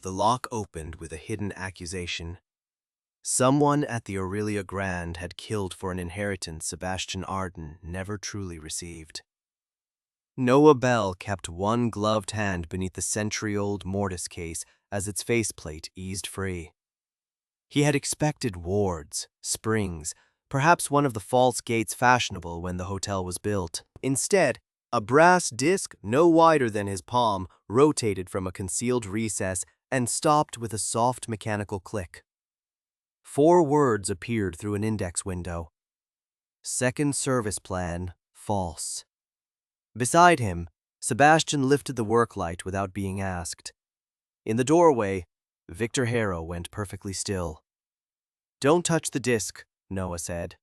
The lock opened with a hidden accusation. Someone at the Aurelia Grand had killed for an inheritance Sebastian Arden never truly received. Noah Bell kept one gloved hand beneath the century-old mortise case as its faceplate eased free. He had expected wards, springs, perhaps one of the false gates fashionable when the hotel was built. Instead, a brass disc no wider than his palm rotated from a concealed recess and stopped with a soft mechanical click. 4 words appeared through an index window. Second service plan, false. Beside him, Sebastian lifted the work light without being asked. In the doorway, Victor Heir went perfectly still. "Don't touch the disc," Noah said.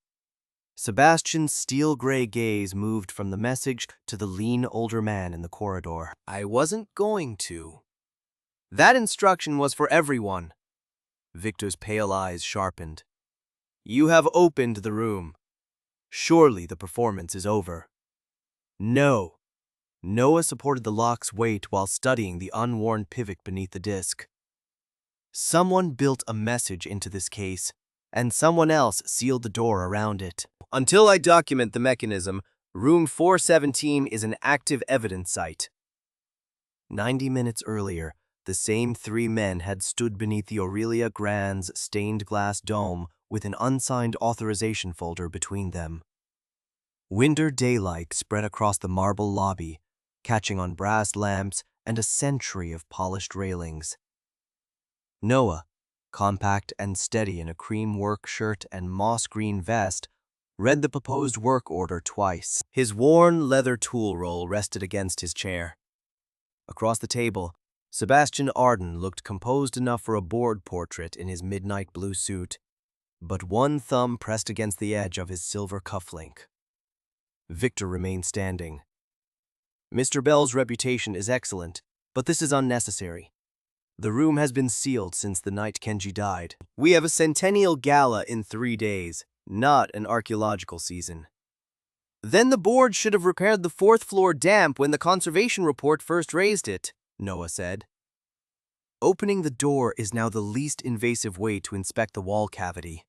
Sebastian's steel-gray gaze moved from the message to the lean older man in the corridor. "I wasn't going to." "That instruction was for everyone." Victor's pale eyes sharpened. "You have opened the room. Surely the performance is over." "No." Noah supported the lock's weight while studying the unworn pivot beneath the disc. "Someone built a message into this case, and someone else sealed the door around it. Until I document the mechanism, room 417 is an active evidence site." 90 minutes earlier, the same 3 men had stood beneath the Aurelia Grand's stained glass dome with an unsigned authorization folder between them. Winter daylight spread across the marble lobby, catching on brass lamps and a century of polished railings. Noah, compact and steady in a cream work shirt and moss-green vest, read the proposed work order twice. His worn leather tool roll rested against his chair. Across the table, Sebastian Arden looked composed enough for a board portrait in his midnight blue suit, but one thumb pressed against the edge of his silver cufflink. Victor remained standing. "Mr. Bell's reputation is excellent, but this is unnecessary. The room has been sealed since the night Kenji died. We have a centennial gala in 3 days, not an archaeological season." "Then the board should have repaired the 4th floor damp when the conservation report first raised it," Noah said. "Opening the door is now the least invasive way to inspect the wall cavity."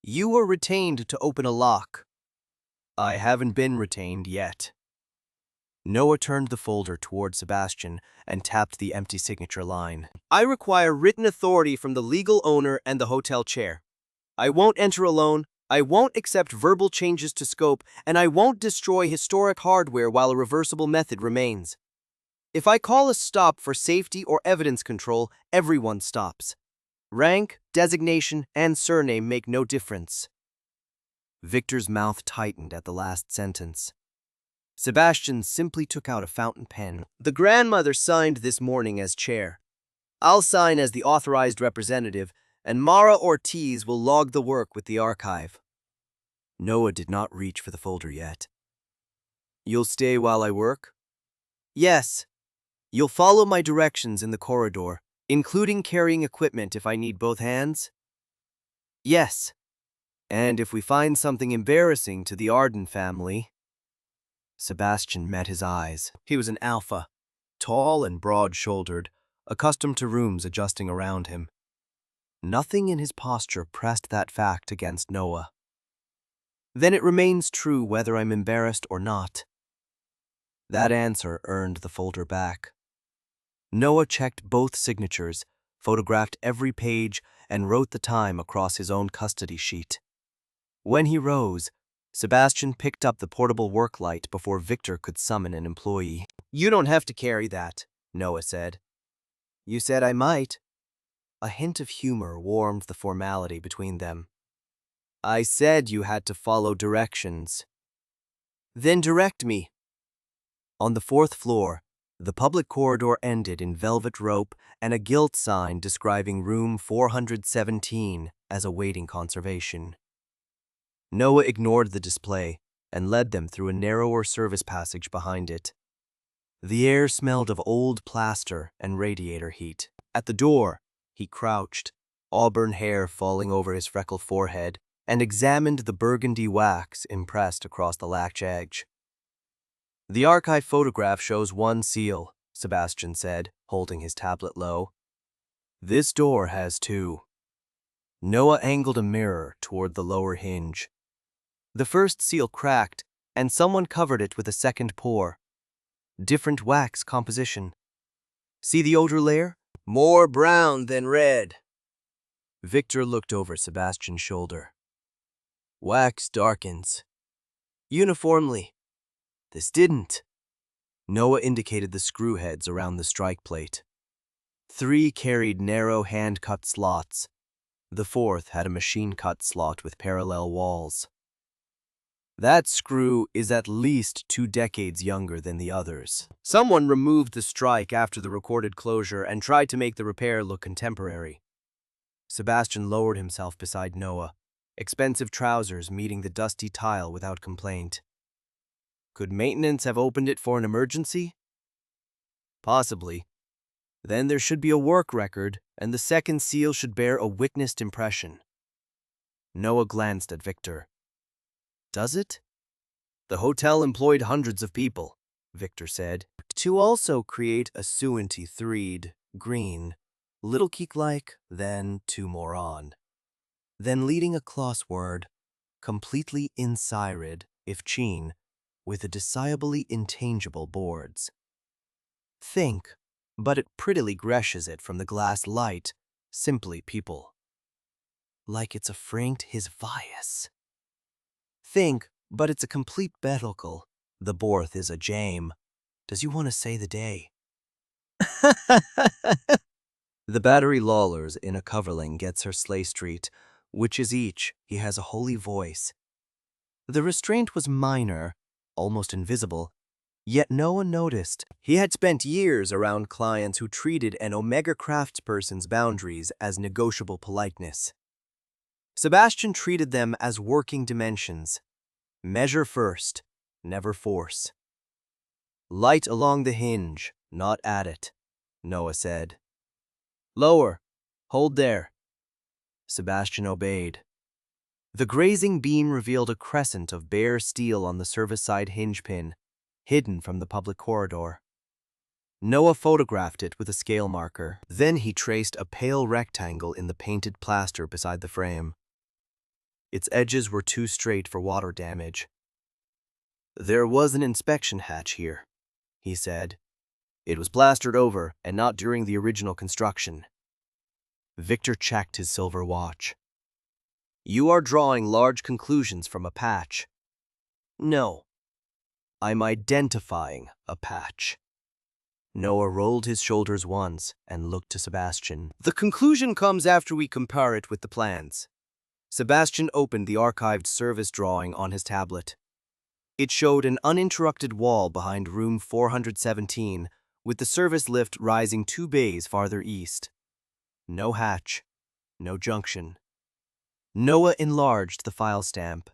"You were retained to open a lock." "I haven't been retained yet." Noah turned the folder toward Sebastian and tapped the empty signature line. "I require written authority from the legal owner and the hotel chair. I won't enter alone, I won't accept verbal changes to scope, and I won't destroy historic hardware while a reversible method remains. If I call a stop for safety or evidence control, everyone stops. Rank, designation, and surname make no difference." Victor's mouth tightened at the last sentence. Sebastian simply took out a fountain pen. "The grandmother signed this morning as chair. I'll sign as the authorized representative, and Mara Ortiz will log the work with the archive." Noah did not reach for the folder yet. "You'll stay while I work?" "Yes. You'll follow my directions in the corridor, including carrying equipment if I need both hands?" "Yes. And if we find something embarrassing to the Arden family..." Sebastian met his eyes. He was an alpha, tall and broad-shouldered, accustomed to rooms adjusting around him. Nothing in his posture pressed that fact against Noah. "Then it remains true whether I'm embarrassed or not." That answer earned the folder back. Noah checked both signatures, photographed every page, and wrote the time across his own custody sheet. When he rose, Sebastian picked up the portable work light before Victor could summon an employee. "You don't have to carry that," Noah said. "You said I might." A hint of humor warmed the formality between them. "I said you had to follow directions." "Then direct me." On the 4th floor, the public corridor ended in velvet rope and a gilt sign describing room 417 as awaiting conservation. Noah ignored the display and led them through a narrower service passage behind it. The air smelled of old plaster and radiator heat. At the door, he crouched, auburn hair falling over his freckled forehead, and examined the burgundy wax impressed across the latch edge. "The archive photograph shows one seal," Sebastian said, holding his tablet low. This door has two. Noah angled a mirror toward the lower hinge. The first seal cracked, and someone covered it with a second pour. Different wax composition. See the odor layer? More brown than red. Victor looked over Sebastian's shoulder. Wax darkens. Uniformly. This didn't. Noah indicated the screw heads around the strike plate. 3 carried narrow hand-cut slots. The 4th had a machine-cut slot with parallel walls. That screw is at least 2 decades younger than the others. Someone removed the strike after the recorded closure and tried to make the repair look contemporary. Sebastian lowered himself beside Noah, expensive trousers meeting the dusty tile without complaint. Could maintenance have opened it for an emergency? Possibly. Then there should be a work record, and the second seal should bear a witnessed impression. Noah glanced at Victor. Does it? The hotel employed hundreds of people, Victor said, to also create a suinty threed, green, little keek-like, then 2 more on. Then leading a crossword, completely insired, if cheen, with a decidedly intangible boards. Think, but it prettily greshes it from the glass light, simply people. Like it's a franked his vias. Think, but it's a complete beticle. The borth is a jame. Does you want to say the day? The battery lollers in a coverling gets her Slay Street, which is each, he has a holy voice. The restraint was minor, almost invisible, yet Noah noticed he had spent years around clients who treated an Omega craftsperson's boundaries as negotiable politeness. Sebastian treated them as working dimensions. Measure first, never force. Light along the hinge, not at it, Noah said. Lower, hold there. Sebastian obeyed. The grazing beam revealed a crescent of bare steel on the service side hinge pin, hidden from the public corridor. Noah photographed it with a scale marker. Then he traced a pale rectangle in the painted plaster beside the frame. Its edges were too straight for water damage. There was an inspection hatch here, he said. It was plastered over, and not during the original construction. Victor checked his silver watch. You are drawing large conclusions from a patch. No. I'm identifying a patch. Noah rolled his shoulders once and looked to Sebastian. The conclusion comes after we compare it with the plans. Sebastian opened the archived service drawing on his tablet. It showed an uninterrupted wall behind room 417, with the service lift rising 2 bays farther east. No hatch, no junction. Noah enlarged the file stamp.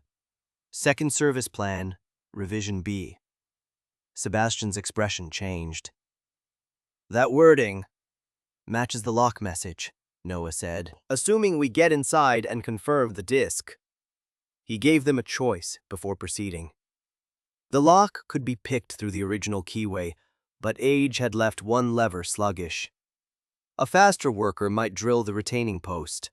Second service plan, revision B. Sebastian's expression changed. That wording matches the lock message, Noah said, assuming we get inside and confirm the disk. He gave them a choice before proceeding. The lock could be picked through the original keyway, but age had left one lever sluggish. A faster worker might drill the retaining post.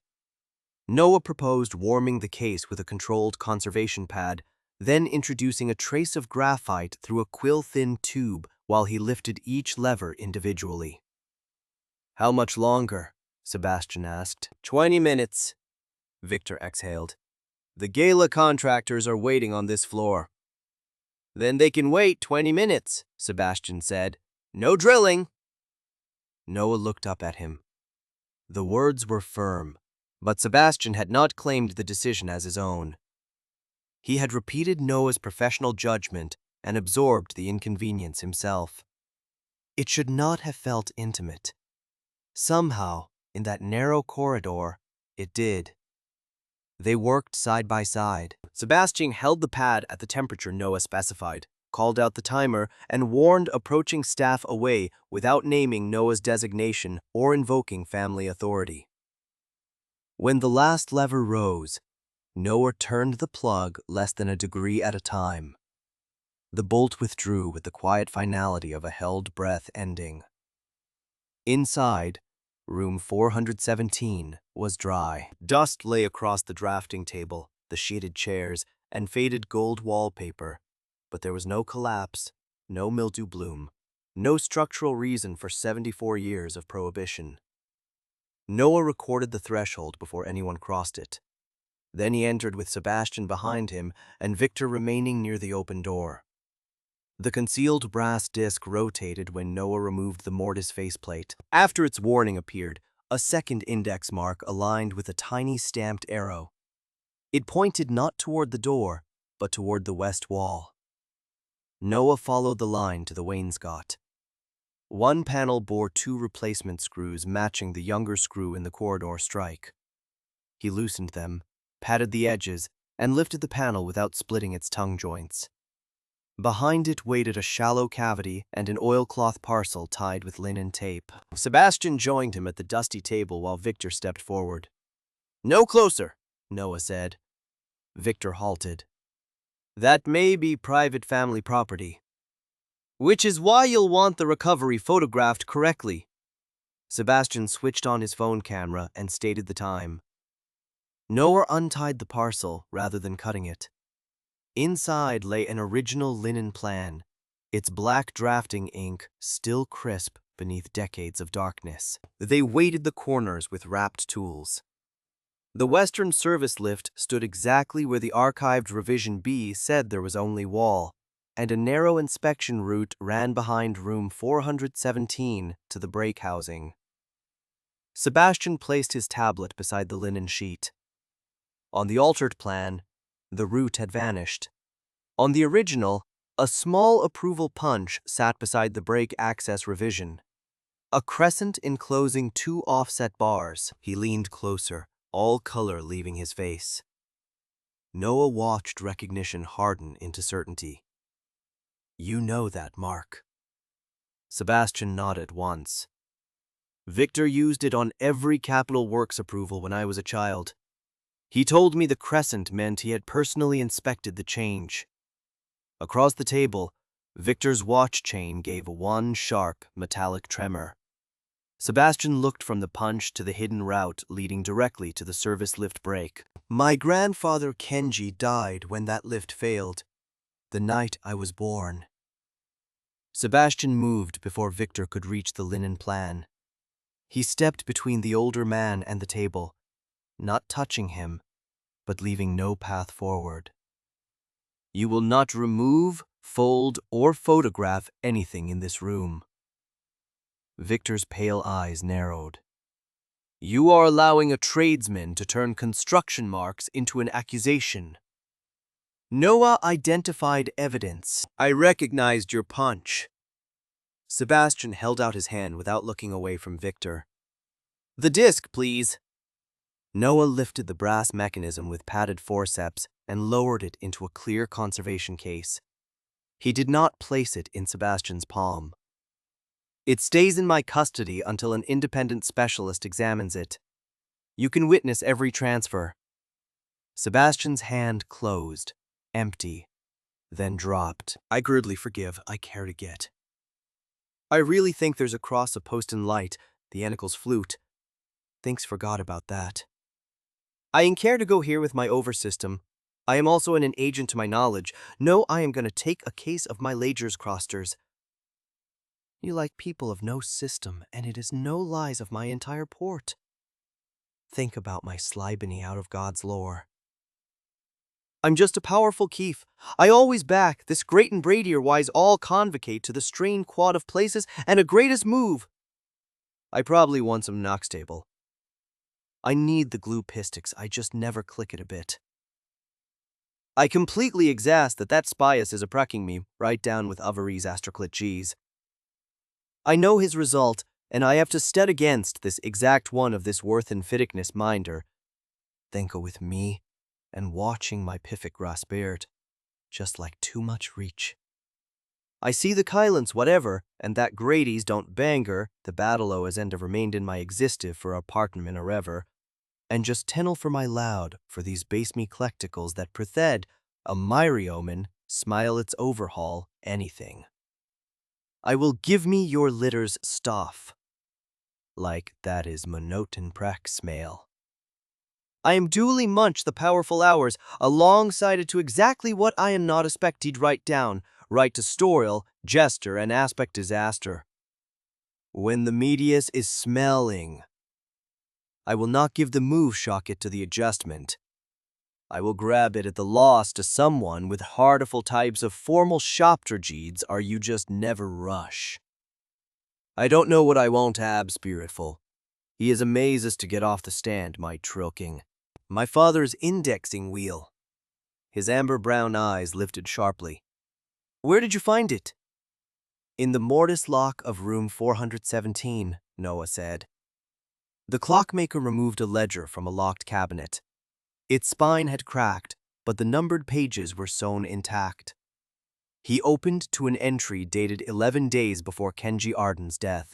Noah proposed warming the case with a controlled conservation pad, then introducing a trace of graphite through a quill-thin tube while he lifted each lever individually. How much longer? Sebastian asked. 20 minutes, Victor exhaled. The gala contractors are waiting on this floor. Then they can wait 20 minutes, Sebastian said. No drilling. Noah looked up at him. The words were firm, but Sebastian had not claimed the decision as his own. He had repeated Noah's professional judgment and absorbed the inconvenience himself. It should not have felt intimate. Somehow, in that narrow corridor, it did. They worked side by side. Sebastian held the pad at the temperature Noah specified, called out the timer, and warned approaching staff away without naming Noah's designation or invoking family authority. When the last lever rose, Noah turned the plug less than a degree at a time. The bolt withdrew with the quiet finality of a held breath ending. Inside, Room 417 was dry. Dust lay across the drafting table, the sheeted chairs, and faded gold wallpaper, but there was no collapse, no mildew bloom, no structural reason for 74 years of prohibition. Noah recorded the threshold before anyone crossed it. Then he entered with Sebastian behind him and Victor remaining near the open door. The concealed brass disc rotated when Noah removed the mortise faceplate. After its warning appeared, a second index mark aligned with a tiny stamped arrow. It pointed not toward the door, but toward the west wall. Noah followed the line to the wainscot. One panel bore 2 replacement screws matching the younger screw in the corridor strike. He loosened them, patted the edges, and lifted the panel without splitting its tongue joints. Behind it waited a shallow cavity and an oilcloth parcel tied with linen tape. Sebastian joined him at the dusty table while Victor stepped forward. "No closer," Noah said. Victor halted. "That may be private family property. Which is why you'll want the recovery photographed correctly." Sebastian switched on his phone camera and stated the time. Noah untied the parcel rather than cutting it. Inside lay an original linen plan, its black drafting ink still crisp beneath decades of darkness. They weighted the corners with wrapped tools. The Western service lift stood exactly where the archived Revision B said there was only wall, and a narrow inspection route ran behind room 417 to the brake housing. Sebastian placed his tablet beside the linen sheet. On the altered plan, the route had vanished. On the original, a small approval punch sat beside the brake access revision. A crescent enclosing 2 offset bars. He leaned closer, all color leaving his face. Noah watched recognition harden into certainty. "You know that mark." Sebastian nodded once. "Victor used it on every capital works approval when I was a child. He told me the crescent meant he had personally inspected the change." Across the table, Victor's watch chain gave one sharp, metallic tremor. Sebastian looked from the punch to the hidden route leading directly to the service lift brake. "My grandfather Kenji died when that lift failed, the night I was born." Sebastian moved before Victor could reach the linen plan. He stepped between the older man and the table, not touching him, but leaving no path forward. "You will not remove, fold, or photograph anything in this room." Victor's pale eyes narrowed. "You are allowing a tradesman to turn construction marks into an accusation." Noah identified evidence. "I recognized your punch." Sebastian held out his hand without looking away from Victor. "The disc, please." Noah lifted the brass mechanism with padded forceps and lowered it into a clear conservation case. He did not place it in Sebastian's palm. "It stays in my custody until an independent specialist examines it. You can witness every transfer." Sebastian's hand closed, empty, then dropped. "I crudely forgive, I care to get. I really think there's a cross of post and light, the Enicle's flute. Thinks forgot about that. I care to go here with my oversystem. I am also an agent to my knowledge. No, I am going to take a case of my Lagers crosters. You like people of no system, and it is no lies of my entire port. Think about my slybany out of God's lore. I'm just a powerful Keef. I always back this great and Bradier wise all convocate to the strain quad of places and a greatest move. I probably want some Nox table. I need the glue pistics, I just never click it a bit. I completely exast that Spias is a-precking me, right down with Avaries astroclit G's. I know his result, and I have to stead against this exact one of this worth and fittickness minder. Thinko with me, and watching my pific rasbeard, just like too much reach. I see the Kylants whatever, and that Grady's don't banger, the battle-o as end have remained in my existive for apartment a rever, and just tennel for my loud for these base me clecticals that prethed, a myriomen, smile its overhaul, anything. I will give me your litter's stoff. like that is monoton praxmail. I am duly munched the powerful hours, alongside it to exactly what I am not expected write down, right to storial, gesture, and aspect disaster. When the medius is smelling, I will not give the move shock it to the adjustment. I will grab it at the loss to someone with heartiful types of formal shoptergeeds are you just never rush. I don't know what I won't have, spiritful. He is amazes to get off the stand, my trilking. My father's indexing wheel. His amber-brown eyes lifted sharply. Where did you find it? In the mortise lock of room 417, Noah said. The clockmaker removed a ledger from a locked cabinet. Its spine had cracked, but the numbered pages were sewn intact. He opened to an entry dated 11 days before Kenji Arden's death.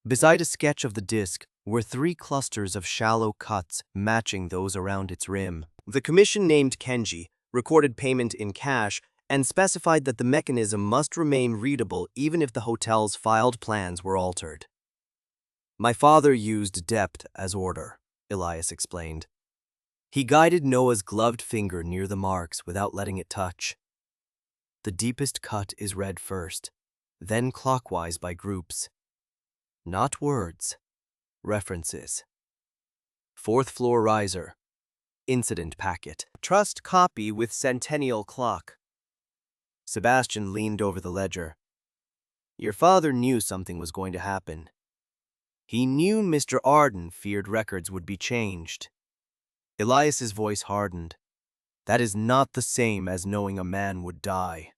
Beside a sketch of the disc were 3 clusters of shallow cuts matching those around its rim. The commission named Kenji, recorded payment in cash, and specified that the mechanism must remain readable even if the hotel's filed plans were altered. My father used depth as order, Elias explained. He guided Noah's gloved finger near the marks without letting it touch. The deepest cut is read first, then clockwise by groups. Not words, references. 4th floor riser. Incident packet. Trust copy with centennial clock. Sebastian leaned over the ledger. Your father knew something was going to happen. He knew Mr. Arden feared records would be changed. Elias's voice hardened. That is not the same as knowing a man would die.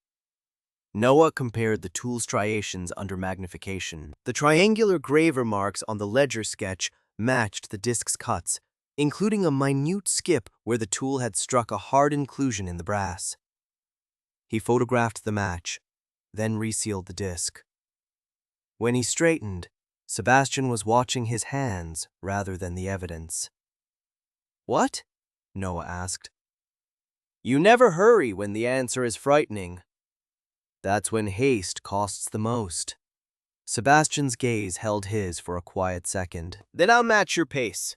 Noah compared the tool striations under magnification. The triangular graver marks on the ledger sketch matched the disc's cuts, including a minute skip where the tool had struck a hard inclusion in the brass. He photographed the match, then resealed the disc. When he straightened, Sebastian was watching his hands rather than the evidence. What? Noah asked. You never hurry when the answer is frightening. That's when haste costs the most. Sebastian's gaze held his for a quiet second. Then I'll match your pace.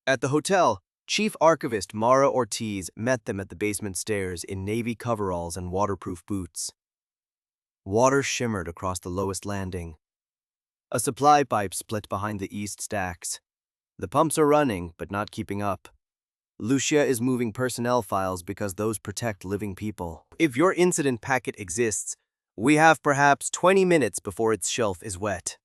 At the hotel, Chief Archivist Mara Ortiz met them at the basement stairs in navy coveralls and waterproof boots. Water shimmered across the lowest landing. A supply pipe split behind the east stacks. The pumps are running, but not keeping up. Lucia is moving personnel files because those protect living people. If your incident packet exists, we have perhaps 20 minutes before its shelf is wet.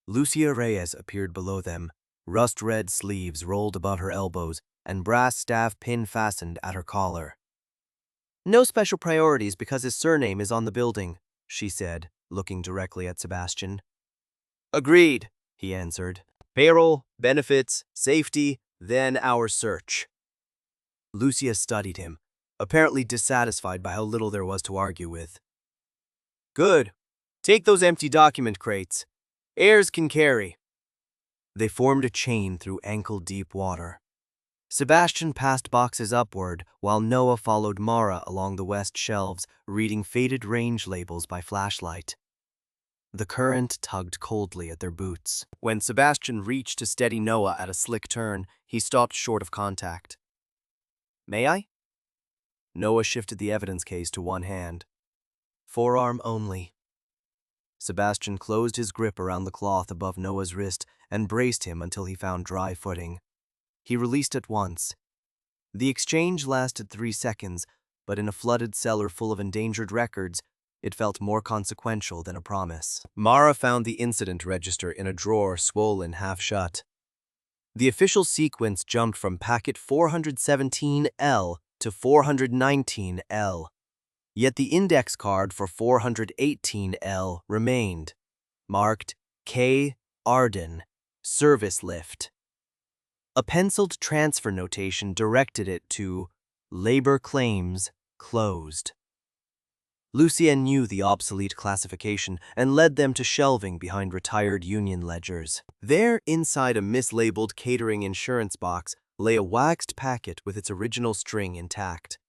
Lucia Reyes appeared below them, rust-red sleeves rolled above her elbows and brass staff pin fastened at her collar. No special priorities because his surname is on the building, she said, looking directly at Sebastian. Agreed, he answered. Payroll, benefits, safety, then our search. Lucia studied him, apparently dissatisfied by how little there was to argue with. Good. Take those empty document crates. Heirs can carry. They formed a chain through ankle-deep water. Sebastian passed boxes upward, while Noah followed Mara along the west shelves, reading faded range labels by flashlight. The current tugged coldly at their boots. When Sebastian reached to steady Noah at a slick turn, he stopped short of contact. May I? Noah shifted the evidence case to one hand. Forearm only. Sebastian closed his grip around the cloth above Noah's wrist and braced him until he found dry footing. He released at once. The exchange lasted 3 seconds, but in a flooded cellar full of endangered records, it felt more consequential than a promise. Mara found the incident register in a drawer swollen half shut. The official sequence jumped from packet 417L to 419L, yet the index card for 418L remained, marked K. Arden, Service Lift. A penciled transfer notation directed it to Labor Claims Closed. Lucia knew the obsolete classification and led them to shelving behind retired union ledgers. There, inside a mislabeled catering insurance box, lay a waxed packet with its original string intact.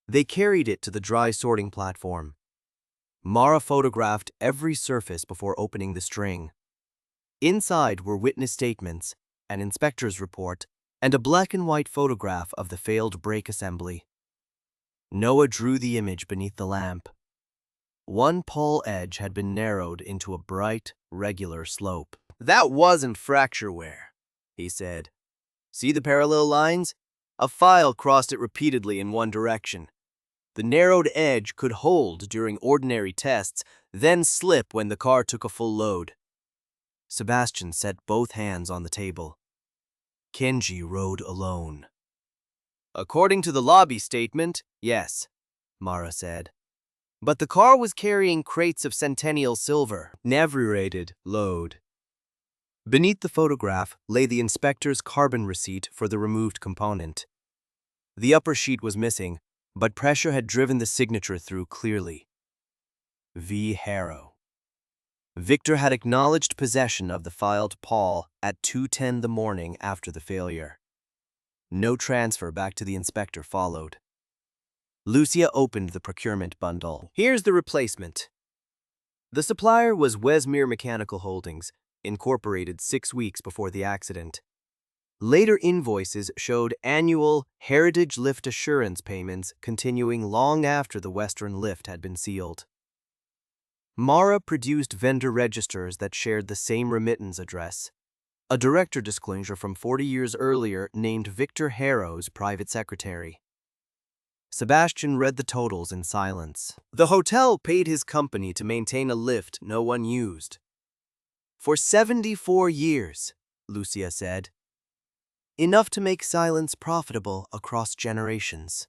They carried it to the dry sorting platform. Mara photographed every surface before opening the string. Inside were witness statements, an inspector's report, and a black-and-white photograph of the failed brake assembly. Noah drew the image beneath the lamp. One pawl edge had been narrowed into a bright, regular slope. "That wasn't fracture wear," he said. "See the parallel lines? A file crossed it repeatedly in one direction. The narrowed edge could hold during ordinary tests, then slip when the car took a full load." Sebastian set both hands on the table. Kenji rode alone. "According to the lobby statement, yes," Mara said. "But the car was carrying crates of centennial silver, never-rated load." Beneath the photograph lay the inspector's carbon receipt for the removed component. The upper sheet was missing, but pressure had driven the signature through clearly. V. Harrow. Victor had acknowledged possession of the filed pawl at 2:10 the morning after the failure. No transfer back to the inspector followed. Lucia opened the procurement bundle. "Here's the replacement." The supplier was Wesmere Mechanical Holdings, incorporated 6 weeks before the accident. Later invoices showed annual Heritage Lift Assurance payments continuing long after the Western Lift had been sealed. Mara produced vendor registers that shared the same remittance address. A director disclosure from 40 years earlier named Victor Harrow's private secretary. Sebastian read the totals in silence. The hotel paid his company to maintain a lift no one used. "For 74 years, Lucia said. "Enough to make silence profitable across generations."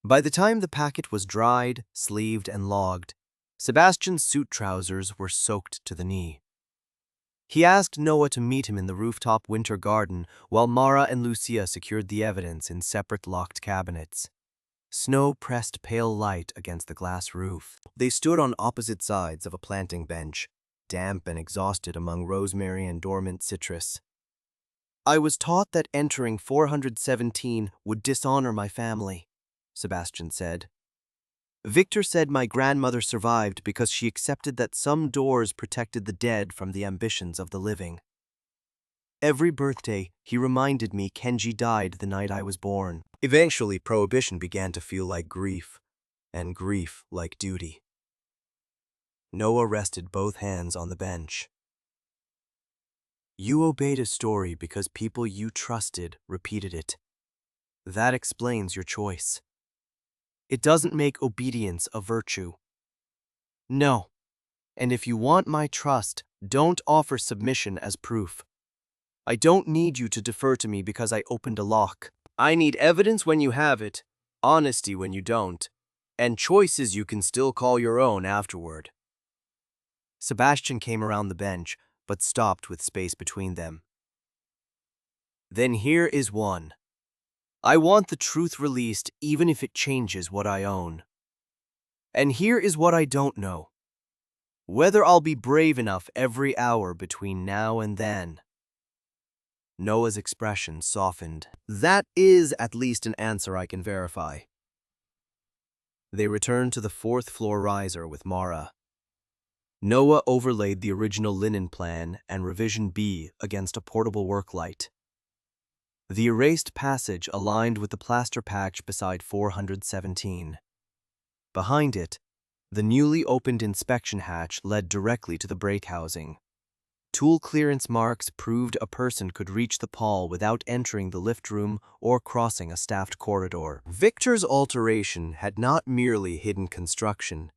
By the time the packet was dried, sleeved, and logged, Sebastian's suit trousers were soaked to the knee. He asked Noah to meet him in the rooftop winter garden while Mara and Lucia secured the evidence in separate locked cabinets. Snow pressed pale light against the glass roof. They stood on opposite sides of a planting bench, damp and exhausted among rosemary and dormant citrus. "I was taught that entering 417 would dishonor my family," Sebastian said. "Victor said my grandmother survived because she accepted that some doors protected the dead from the ambitions of the living. Every birthday, he reminded me Kenji died the night I was born." Eventually, prohibition began to feel like grief, and grief like duty. Noah rested both hands on the bench. "You obeyed a story because people you trusted repeated it. That explains your choice. It doesn't make obedience a virtue. No, and if you want my trust, don't offer submission as proof. I don't need you to defer to me because I opened a lock. I need evidence when you have it, honesty when you don't, and choices you can still call your own afterward." Sebastian came around the bench, but stopped with space between them. "Then here is one. I want the truth released even if it changes what I own. And here is what I don't know. Whether I'll be brave enough every hour between now and then." Noah's expression softened. "That is at least an answer I can verify." They returned to the 4th-floor riser with Mara. Noah overlaid the original linen plan and revision B against a portable work light. The erased passage aligned with the plaster patch beside 417. Behind it, the newly opened inspection hatch led directly to the brake housing. Tool clearance marks proved a person could reach the pawl without entering the lift room or crossing a staffed corridor. Victor's alteration had not merely hidden construction.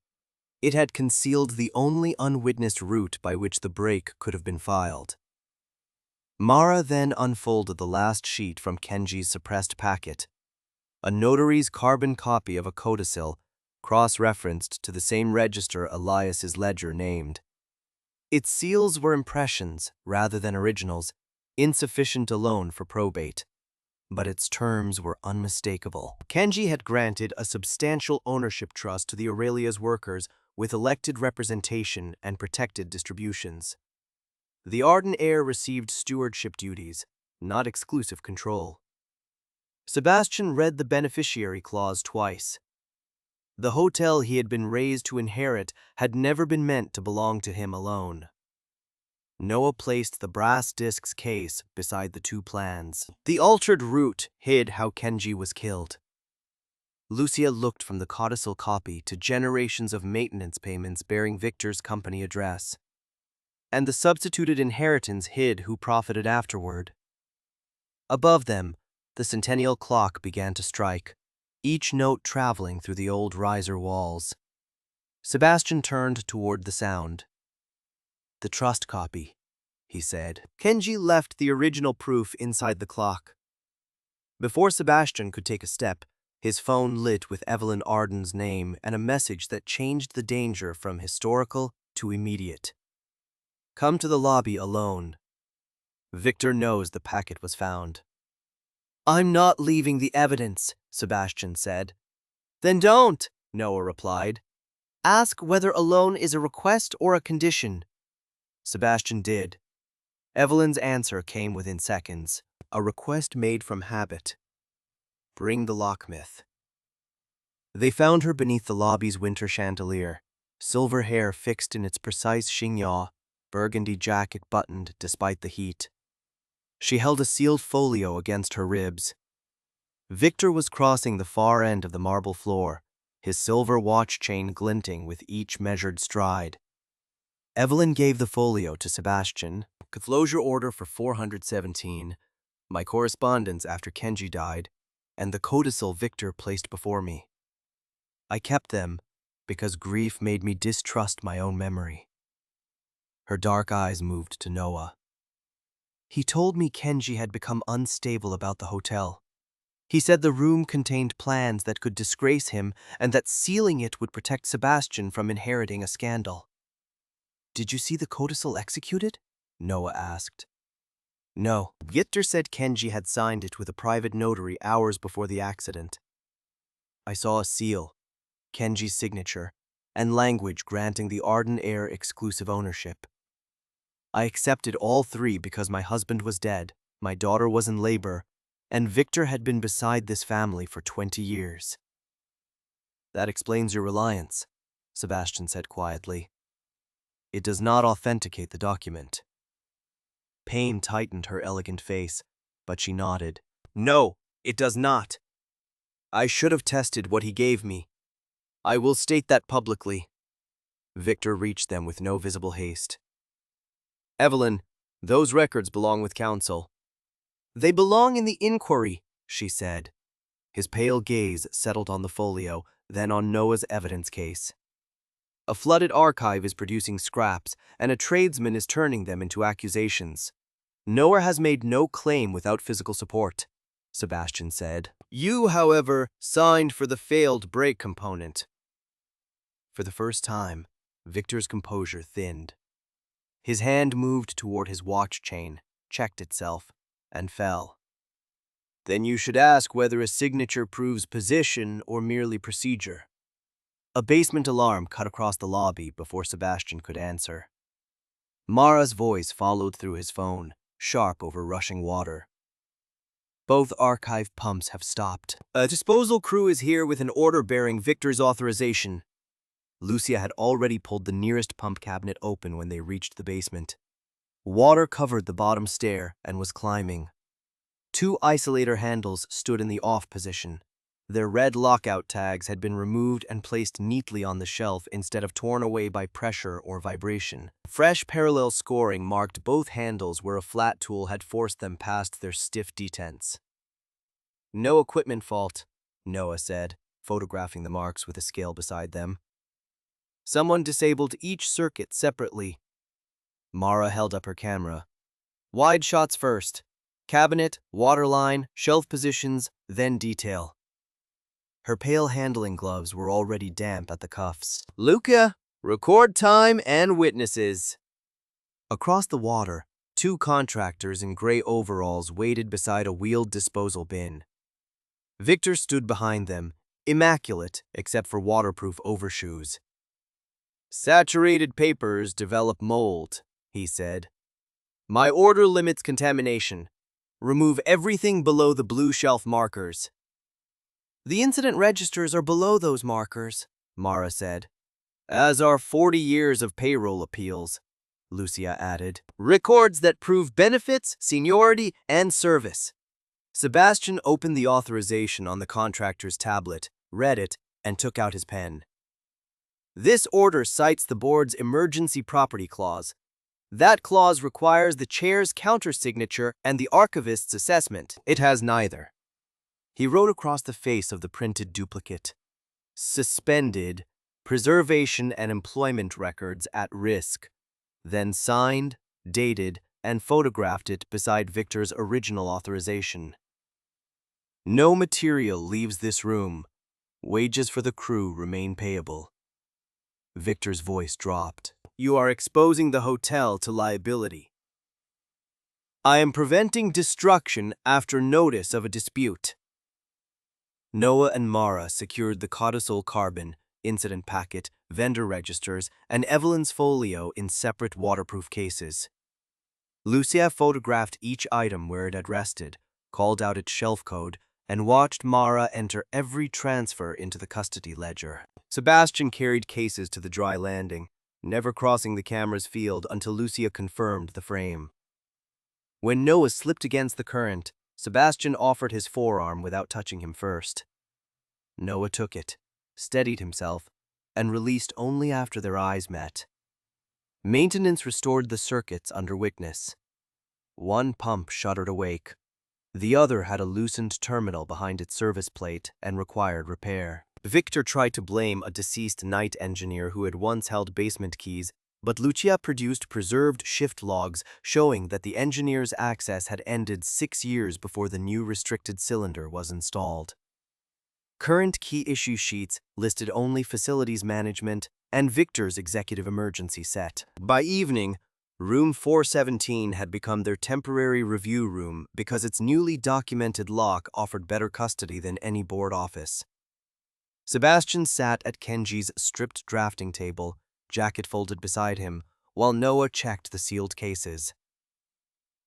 It had concealed the only unwitnessed route by which the brake could have been filed. Mara then unfolded the last sheet from Kenji's suppressed packet, a notary's carbon copy of a codicil, cross-referenced to the same register Elias's ledger named. Its seals were impressions rather than originals, insufficient alone for probate, but its terms were unmistakable. Kenji had granted a substantial ownership trust to the Aurelia's workers with elected representation and protected distributions. The Arden heir received stewardship duties, not exclusive control. Sebastian read the beneficiary clause twice. The hotel he had been raised to inherit had never been meant to belong to him alone. Noah placed the brass disc's case beside the two plans. The altered route hid how Kenji was killed. Lucia looked from the codicil copy to generations of maintenance payments bearing Victor's company address. And the substituted inheritance hid who profited afterward. Above them, the centennial clock began to strike, each note traveling through the old riser walls. Sebastian turned toward the sound. "The trust copy," he said. Kenji left the original proof inside the clock. Before Sebastian could take a step, his phone lit with Evelyn Arden's name and a message that changed the danger from historical to immediate. "Come to the lobby alone. Victor knows the packet was found." "I'm not leaving the evidence," Sebastian said. "Then don't," Noah replied. "Ask whether alone is a request or a condition." Sebastian did. Evelyn's answer came within seconds. A request made from habit. "Bring the Locksmith." They found her beneath the lobby's winter chandelier, silver hair fixed in its precise chignon, burgundy jacket buttoned despite the heat. She held a sealed folio against her ribs. Victor was crossing the far end of the marble floor, his silver watch chain glinting with each measured stride. Evelyn gave the folio to Sebastian. "Closure order for 417, my correspondence after Kenji died, and the codicil Victor placed before me. I kept them because grief made me distrust my own memory." Her dark eyes moved to Noah. "He told me Kenji had become unstable about the hotel. He said the room contained plans that could disgrace him and that sealing it would protect Sebastian from inheriting a scandal." "Did you see the codicil executed?" Noah asked. "No. Victor said Kenji had signed it with a private notary hours before the accident. I saw a seal, Kenji's signature, and language granting the Arden heir exclusive ownership. I accepted all three because my husband was dead, my daughter was in labor, and Victor had been beside this family for 20 years. "That explains your reliance," Sebastian said quietly. "It does not authenticate the document." Pain tightened her elegant face, but she nodded. "No, it does not. I should have tested what he gave me. I will state that publicly." Victor reached them with no visible haste. "Evelyn, those records belong with counsel." "They belong in the inquiry," she said. His pale gaze settled on the folio, then on Noah's evidence case. "A flooded archive is producing scraps, and a tradesman is turning them into accusations. Noah has made no claim without physical support," Sebastian said. "You, however, signed for the failed break component." For the first time, Victor's composure thinned. His hand moved toward his watch chain, checked itself, and fell. "Then you should ask whether a signature proves position or merely procedure." A basement alarm cut across the lobby before Sebastian could answer. Mara's voice followed through his phone, sharp over rushing water. "Both archive pumps have stopped. A disposal crew is here with an order bearing Victor's authorization." Lucia had already pulled the nearest pump cabinet open when they reached the basement. Water covered the bottom stair and was climbing. Two isolator handles stood in the off position. Their red lockout tags had been removed and placed neatly on the shelf instead of torn away by pressure or vibration. Fresh parallel scoring marked both handles where a flat tool had forced them past their stiff detents. "No equipment fault," Noah said, photographing the marks with a scale beside them. "Someone disabled each circuit separately." Mara held up her camera. "Wide shots first. Cabinet, water line, shelf positions, then detail." Her pale handling gloves were already damp at the cuffs. "Luca, record time and witnesses." Across the water, two contractors in gray overalls waited beside a wheeled disposal bin. Victor stood behind them, immaculate except for waterproof overshoes. "Saturated papers develop mold," he said. "My order limits contamination. Remove everything below the blue shelf markers." "The incident registers are below those markers," Mara said. "As are 40 years of payroll appeals. Lucia added. Records that prove benefits, seniority, and service. Sebastian opened the authorization on the contractor's tablet, read it, and took out his pen. This order cites the board's emergency property clause. That clause requires the chair's countersignature and the archivist's assessment. It has neither. He wrote across the face of the printed duplicate. Suspended, preservation and employment records at risk. Then signed, dated, and photographed it beside Victor's original authorization. No material leaves this room. Wages for the crew remain payable. Victor's voice dropped. You are exposing the hotel to liability. I am preventing destruction after notice of a dispute. Noah and Mara secured the codicil carbon, incident packet, vendor registers, and Evelyn's folio in separate waterproof cases. Lucia photographed each item where it had rested, called out its shelf code, and watched Mara enter every transfer into the custody ledger. Sebastian carried cases to the dry landing, never crossing the camera's field until Lucia confirmed the frame. When Noah slipped against the current, Sebastian offered his forearm without touching him first. Noah took it, steadied himself, and released only after their eyes met. Maintenance restored the circuits under weakness. One pump shuddered awake. The other had a loosened terminal behind its service plate and required repair. Victor tried to blame a deceased night engineer who had once held basement keys, but Lucia produced preserved shift logs showing that the engineer's access had ended 6 years before the new restricted cylinder was installed. Current key issue sheets listed only facilities management and Victor's executive emergency set. By evening, Room 417 had become their temporary review room because its newly documented lock offered better custody than any board office. Sebastian sat at Kenji's stripped drafting table, jacket folded beside him, while Noah checked the sealed cases.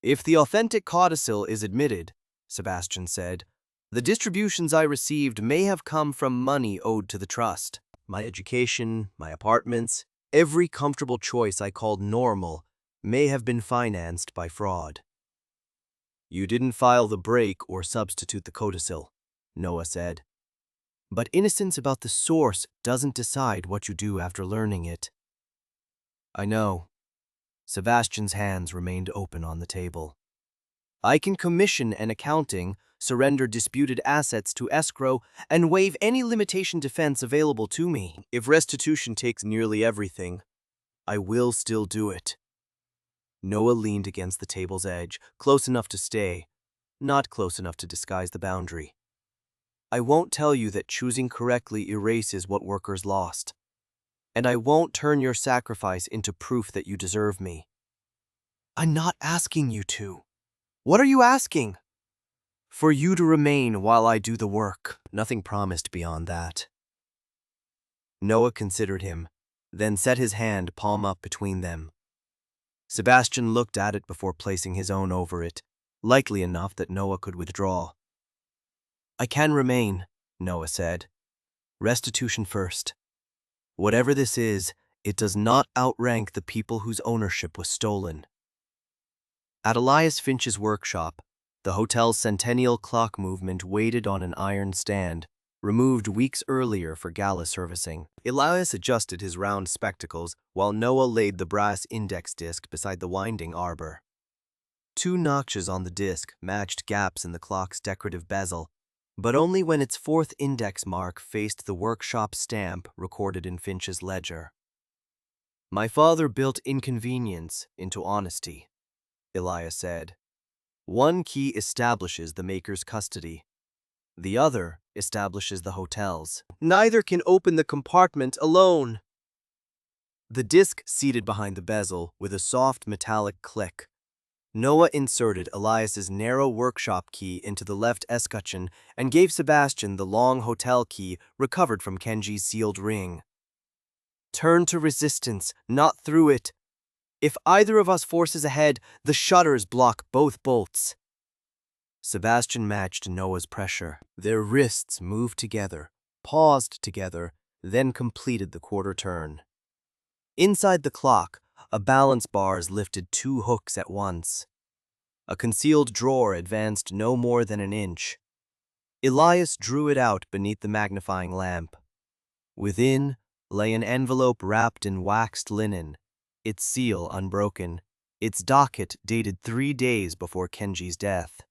If the authentic codicil is admitted, Sebastian said, the distributions I received may have come from money owed to the trust. My education, my apartments, every comfortable choice I called normal may have been financed by fraud. You didn't file the break or substitute the codicil, Noah said. But innocence about the source doesn't decide what you do after learning it. I know. Sebastian's hands remained open on the table. I can commission an accounting, surrender disputed assets to escrow, and waive any limitation defense available to me. If restitution takes nearly everything, I will still do it. Noah leaned against the table's edge, close enough to stay, not close enough to disguise the boundary. I won't tell you that choosing correctly erases what workers lost. And I won't turn your sacrifice into proof that you deserve me. I'm not asking you to. What are you asking? For you to remain while I do the work. Nothing promised beyond that. Noah considered him, then set his hand palm up between them. Sebastian looked at it before placing his own over it, likely enough that Noah could withdraw. I can remain, Noah said. Restitution first. Whatever this is, it does not outrank the people whose ownership was stolen. At Elias Finch's workshop, the hotel's centennial clock movement waited on an iron stand, removed weeks earlier for gala servicing. Elias adjusted his round spectacles while Noah laid the brass index disc beside the winding arbor. 2 notches on the disc matched gaps in the clock's decorative bezel, but only when its 4th index mark faced the workshop stamp recorded in Finch's ledger. My father built inconvenience into honesty, Elias said. One key establishes the maker's custody. The other establishes the hotel's. Neither can open the compartment alone. The disc seated behind the bezel with a soft metallic click. Noah inserted Elias's narrow workshop key into the left escutcheon and gave Sebastian the long hotel key recovered from Kenji's sealed ring. Turn to resistance, not through it. If either of us forces ahead, the shutters block both bolts. Sebastian matched Noah's pressure. Their wrists moved together, paused together, then completed the quarter turn. Inside the clock, A balance bars lifted 2 hooks at once. A concealed drawer advanced no more than an inch. Elias drew it out beneath the magnifying lamp. Within lay an envelope wrapped in waxed linen, its seal unbroken, its docket dated 3 days before Kenji's death.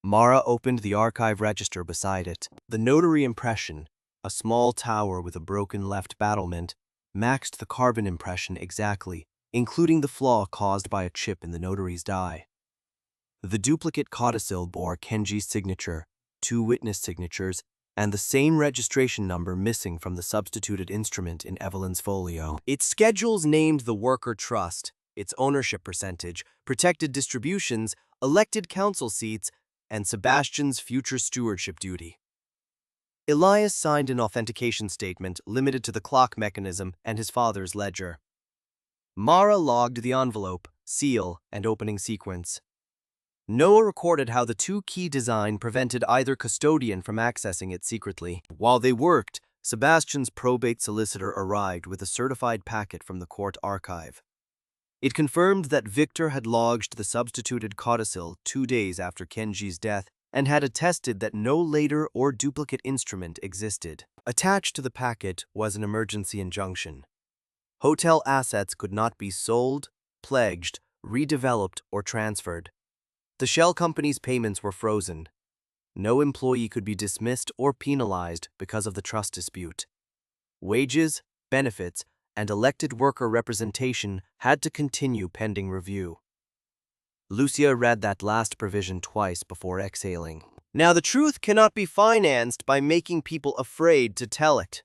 Mara opened the archive register beside it. The notary impression, a small tower with a broken left battlement, matched the carbon impression exactly, including the flaw caused by a chip in the notary's die. The duplicate codicil bore Kenji's signature, 2 witness signatures, and the same registration number missing from the substituted instrument in Evelyn's folio. Its schedules named the worker trust, its ownership percentage, protected distributions, elected council seats, and Sebastian's future stewardship duty. Elias signed an authentication statement limited to the clock mechanism and his father's ledger. Mara logged the envelope, seal, and opening sequence. Noah recorded how the 2-key design prevented either custodian from accessing it secretly. While they worked, Sebastian's probate solicitor arrived with a certified packet from the court archive. It confirmed that Victor had lodged the substituted codicil 2 days after Kenji's death and had attested that no later or duplicate instrument existed. Attached to the packet was an emergency injunction. Hotel assets could not be sold, pledged, redeveloped, or transferred. The shell company's payments were frozen. No employee could be dismissed or penalized because of the trust dispute. Wages, benefits, and elected worker representation had to continue pending review. Lucia read that last provision twice before exhaling. Now the truth cannot be financed by making people afraid to tell it.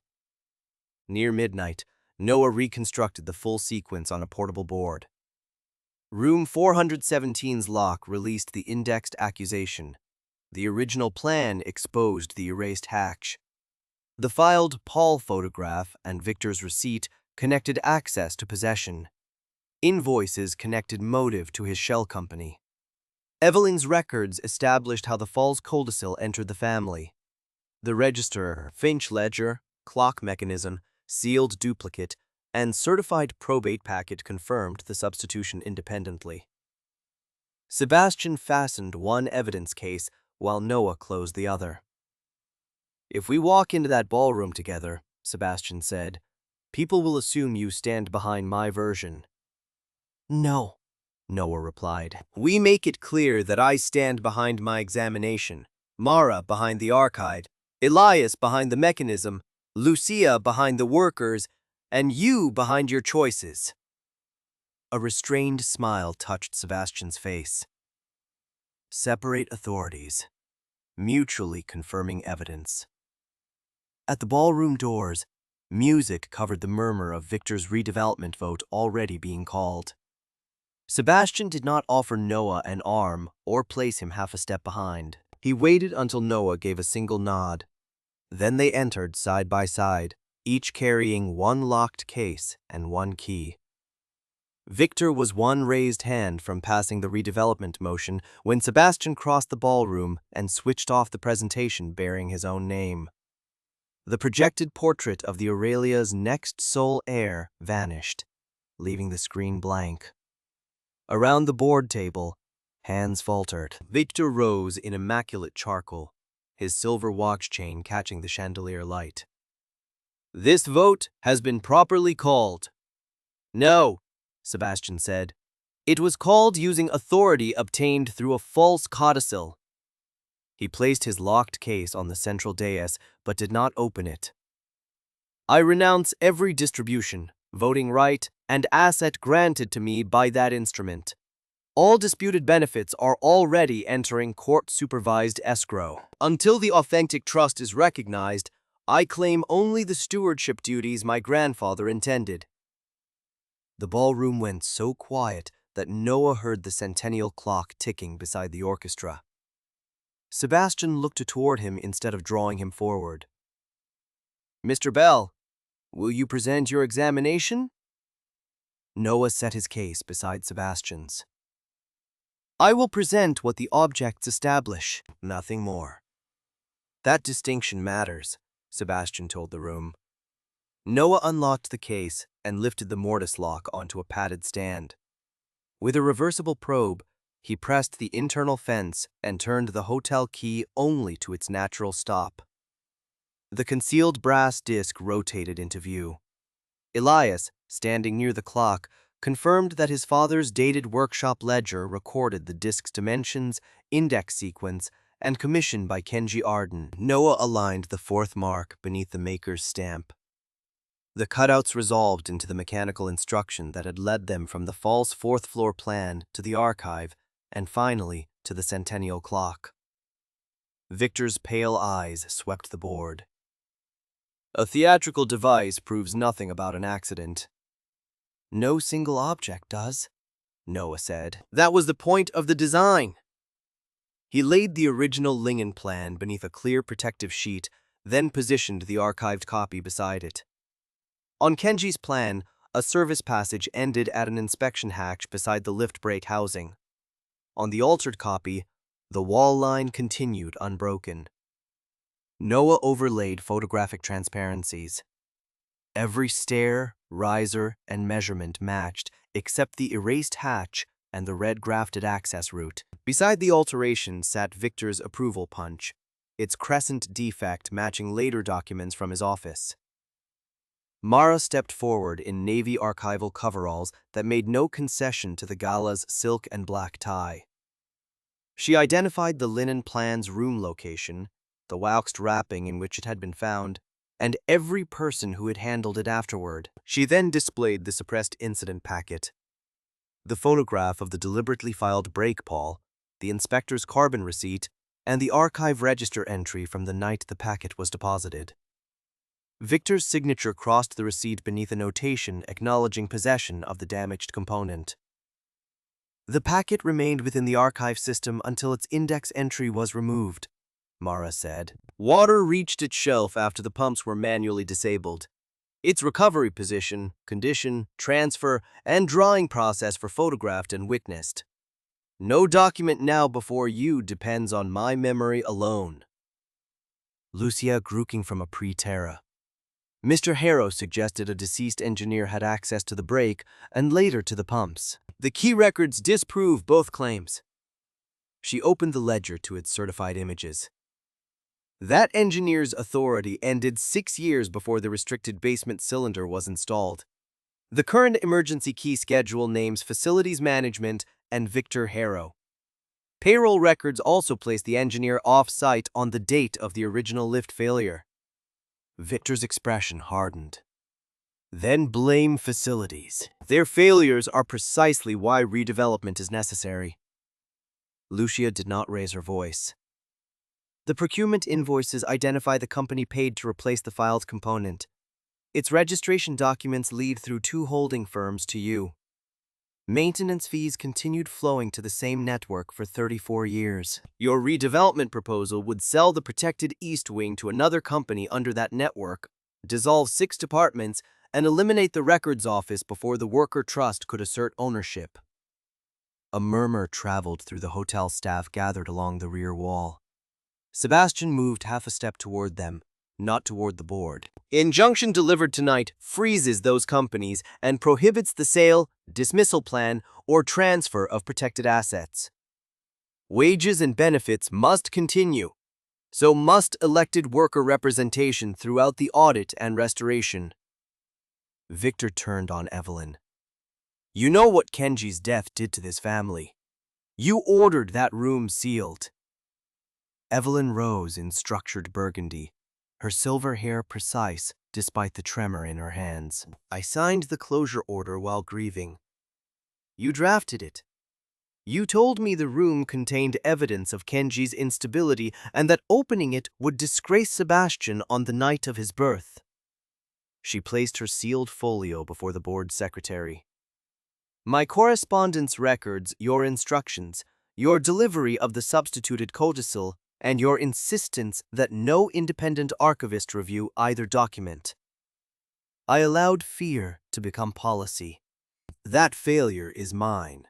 Near midnight, Noah reconstructed the full sequence on a portable board. Room 417's lock released the indexed accusation. The original plan exposed the erased hatch. The filed Paul photograph and Victor's receipt connected access to possession. Invoices connected motive to his shell company. Evelyn's records established how the false codicil entered the family. The register, Finch ledger, clock mechanism, sealed duplicate, and certified probate packet confirmed the substitution independently. Sebastian fastened one evidence case while Noah closed the other. "If we walk into that ballroom together," Sebastian said, "people will assume you stand behind my version." "No," Noah replied. "We make it clear that I stand behind my examination, Mara behind the archive, Elias behind the mechanism, Lucia behind the workers, and you behind your choices." A restrained smile touched Sebastian's face. Separate authorities, mutually confirming evidence. At the ballroom doors, music covered the murmur of Victor's redevelopment vote already being called. Sebastian did not offer Noah an arm or place him half a step behind. He waited until Noah gave a single nod. Then they entered side by side, each carrying one locked case and one key. Victor was one raised hand from passing the redevelopment motion when Sebastian crossed the ballroom and switched off the presentation bearing his own name. The projected portrait of the Aurelia's next sole heir vanished, leaving the screen blank. Around the board table, hands faltered. Victor rose in immaculate charcoal, his silver watch chain catching the chandelier light. "This vote has been properly called." "No," Sebastian said. "It was called using authority obtained through a false codicil." He placed his locked case on the central dais, but did not open it. "I renounce every distribution, voting right, and asset granted to me by that instrument. All disputed benefits are already entering court-supervised escrow. Until the authentic trust is recognized, I claim only the stewardship duties my grandfather intended." The ballroom went so quiet that Noah heard the centennial clock ticking beside the orchestra. Sebastian looked toward him instead of drawing him forward. "Mr. Bell, will you present your examination?" Noah set his case beside Sebastian's. "I will present what the objects establish, nothing more." "That distinction matters," Sebastian told the room. Noah unlocked the case and lifted the mortise lock onto a padded stand. With a reversible probe, he pressed the internal fence and turned the hotel key only to its natural stop. The concealed brass disc rotated into view. Elias, standing near the clock, confirmed that his father's dated workshop ledger recorded the disc's dimensions, index sequence, and commission by Kenji Arden. Noah aligned the fourth mark beneath the maker's stamp. The cutouts resolved into the mechanical instruction that had led them from the false fourth-floor plan to the archive and finally to the centennial clock. Victor's pale eyes swept the board. A theatrical device proves nothing about an accident. No single object does, Noah said. That was the point of the design. He laid the original Lingen plan beneath a clear protective sheet, then positioned the archived copy beside it. On Kenji's plan, a service passage ended at an inspection hatch beside the lift brake housing. On the altered copy, the wall line continued unbroken. Noah overlaid photographic transparencies. Every stair, riser, and measurement matched except the erased hatch and the red grafted access route. Beside the alteration sat Victor's approval punch, its crescent defect matching later documents from his office. Mara stepped forward in navy archival coveralls that made no concession to the gala's silk and black tie. She identified the linen plan's room location, the waxed wrapping in which it had been found, and every person who had handled it afterward. She then displayed the suppressed incident packet. The photograph of the deliberately filed brake pawl, the inspector's carbon receipt, and the archive register entry from the night the packet was deposited. Victor's signature crossed the receipt beneath a notation acknowledging possession of the damaged component. The packet remained within the archive system until its index entry was removed, Mara said. Water reached its shelf after the pumps were manually disabled. Its recovery position, condition, transfer, and drawing process were photographed and witnessed. No document now before you depends on my memory alone. Lucia grooking from a pre-terra. Mr. Harrow suggested a deceased engineer had access to the brake and later to the pumps. The key records disprove both claims. She opened the ledger to its certified images. That engineer's authority ended 6 years before the restricted basement cylinder was installed. The current emergency key schedule names Facilities Management and Victor Harrow. Payroll records also place the engineer off-site on the date of the original lift failure. Victor's expression hardened. Then blame facilities. Their failures are precisely why redevelopment is necessary. Lucia did not raise her voice. The procurement invoices identify the company paid to replace the filed component. Its registration documents lead through 2 holding firms to you. Maintenance fees continued flowing to the same network for 34 years. Your redevelopment proposal would sell the protected East Wing to another company under that network, dissolve 6 departments, and eliminate the records office before the worker trust could assert ownership. A murmur traveled through the hotel staff gathered along the rear wall. Sebastian moved half a step toward them, not toward the board. Injunction delivered tonight freezes those companies and prohibits the sale, dismissal plan, or transfer of protected assets. Wages and benefits must continue, so must elected worker representation throughout the audit and restoration. Victor turned on Evelyn. You know what Kenji's death did to this family. You ordered that room sealed. Evelyn rose in structured burgundy, her silver hair precise despite the tremor in her hands. I signed the closure order while grieving. You drafted it. You told me the room contained evidence of Kenji's instability and that opening it would disgrace Sebastian on the night of his birth. She placed her sealed folio before the board secretary. My correspondence records your instructions, your delivery of the substituted codicil, and your insistence that no independent archivist review either document. I allowed fear to become policy. That failure is mine.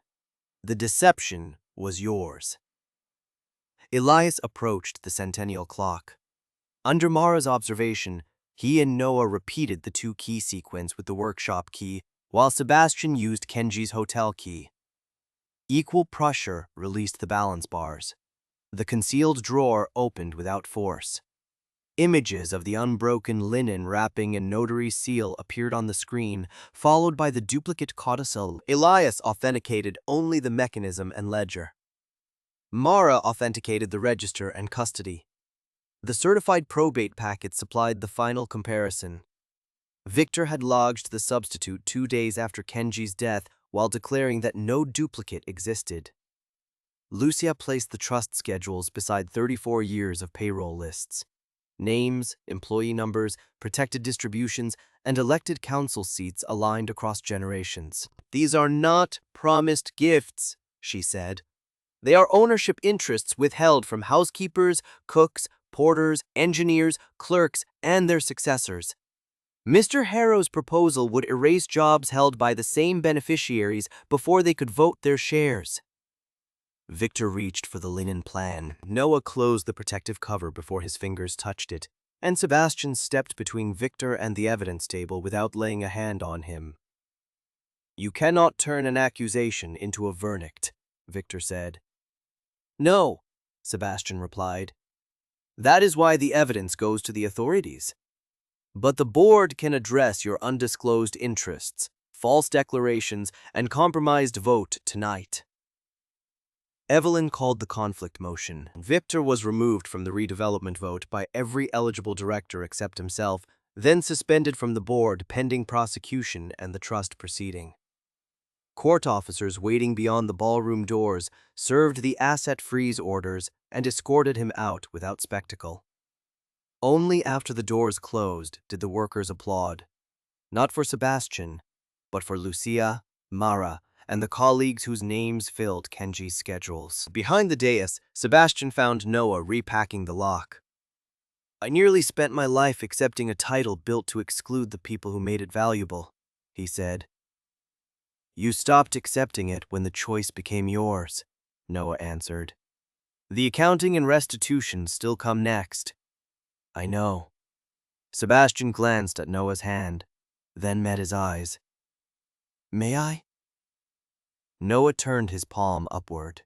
The deception was yours. Elias approached the centennial clock. Under Mara's observation, He and Noah repeated the two-key sequence with the workshop key, while Sebastian used Kenji's hotel key. Equal pressure released the balance bars. The concealed drawer opened without force. Images of the unbroken linen wrapping and notary seal appeared on the screen, followed by the duplicate codicil. Elias authenticated only the mechanism and ledger. Mara authenticated the register and custody. The certified probate packet supplied the final comparison. Victor had lodged the substitute 2 days after Kenji's death while declaring that no duplicate existed. Lucia placed the trust schedules beside 34 years of payroll lists. Names, employee numbers, protected distributions, and elected council seats aligned across generations. "These are not promised gifts," she said. "They are ownership interests withheld from housekeepers, cooks, porters, engineers, clerks, and their successors. Mr. Harrow's proposal would erase jobs held by the same beneficiaries before they could vote their shares." Victor reached for the linen plan. Noah closed the protective cover before his fingers touched it, and Sebastian stepped between Victor and the evidence table without laying a hand on him. "You cannot turn an accusation into a verdict," Victor said. "No," Sebastian replied. "That is why the evidence goes to the authorities. But the board can address your undisclosed interests, false declarations, and compromised vote tonight." Evelyn called the conflict motion. Victor was removed from the redevelopment vote by every eligible director except himself, then suspended from the board pending prosecution and the trust proceeding. Court officers waiting beyond the ballroom doors served the asset freeze orders and escorted him out without spectacle. Only after the doors closed did the workers applaud, not for Sebastian, but for Lucia, Mara, and the colleagues whose names filled Kenji's schedules. Behind the dais, Sebastian found Noah repacking the lock. "I nearly spent my life accepting a title built to exclude the people who made it valuable," he said. "You stopped accepting it when the choice became yours," Noah answered. "The accounting and restitution still come next." "I know." Sebastian glanced at Noah's hand, then met his eyes. "May I?" Noah turned his palm upward.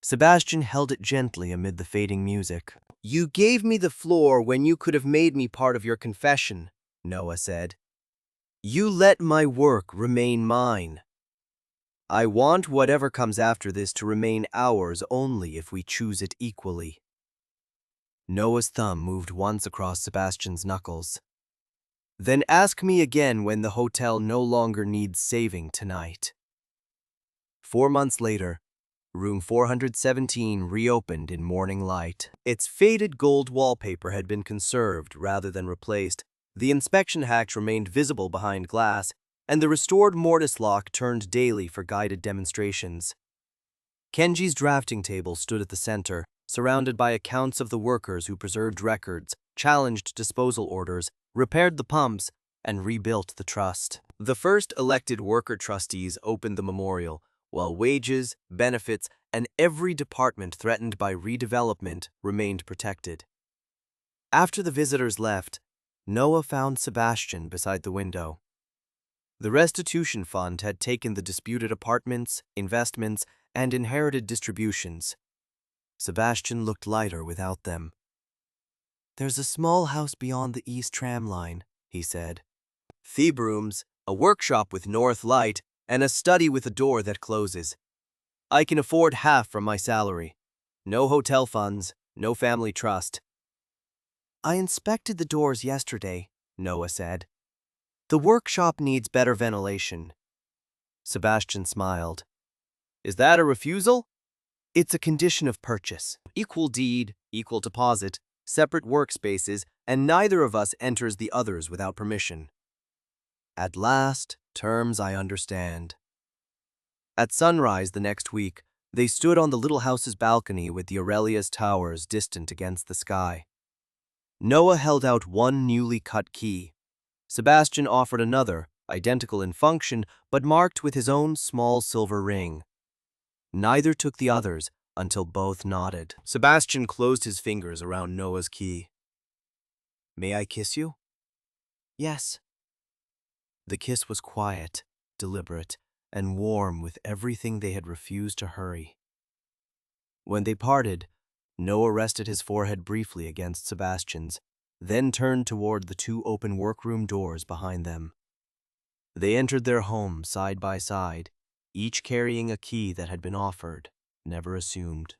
Sebastian held it gently amid the fading music. "You gave me the floor when you could have made me part of your confession," Noah said. "You let my work remain mine. I want whatever comes after this to remain ours only if we choose it equally." Noah's thumb moved once across Sebastian's knuckles. "Then ask me again when the hotel no longer needs saving tonight." 4 months later, room 417 reopened in morning light. Its faded gold wallpaper had been conserved rather than replaced, the inspection hatch remained visible behind glass, and the restored mortise lock turned daily for guided demonstrations. Kenji's drafting table stood at the center, surrounded by accounts of the workers who preserved records, challenged disposal orders, repaired the pumps, and rebuilt the trust. The first elected worker trustees opened the memorial, while wages, benefits, and every department threatened by redevelopment remained protected. After the visitors left, Noah found Sebastian beside the window. The restitution fund had taken the disputed apartments, investments, and inherited distributions. Sebastian looked lighter without them. "There's a small house beyond the east tram line," he said. "Thebe rooms, a workshop with north light, and a study with a door that closes. I can afford half from my salary. No hotel funds, no family trust." "I inspected the doors yesterday," Noah said. "The workshop needs better ventilation." Sebastian smiled. "Is that a refusal?" "It's a condition of purchase. Equal deed, equal deposit, separate workspaces, and neither of us enters the others without permission." At last, terms I understand. At sunrise the next week, they stood on the little house's balcony with the Aurelia's towers distant against the sky. Noah held out one newly cut key. Sebastian offered another, identical in function, but marked with his own small silver ring. Neither took the others until both nodded. Sebastian closed his fingers around Noah's key. "May I kiss you?" Yes. The kiss was quiet, deliberate, and warm with everything they had refused to hurry. When they parted, Noah rested his forehead briefly against Sebastian's, then turned toward the two open workroom doors behind them. They entered their home side by side, each carrying a key that had been offered, never assumed.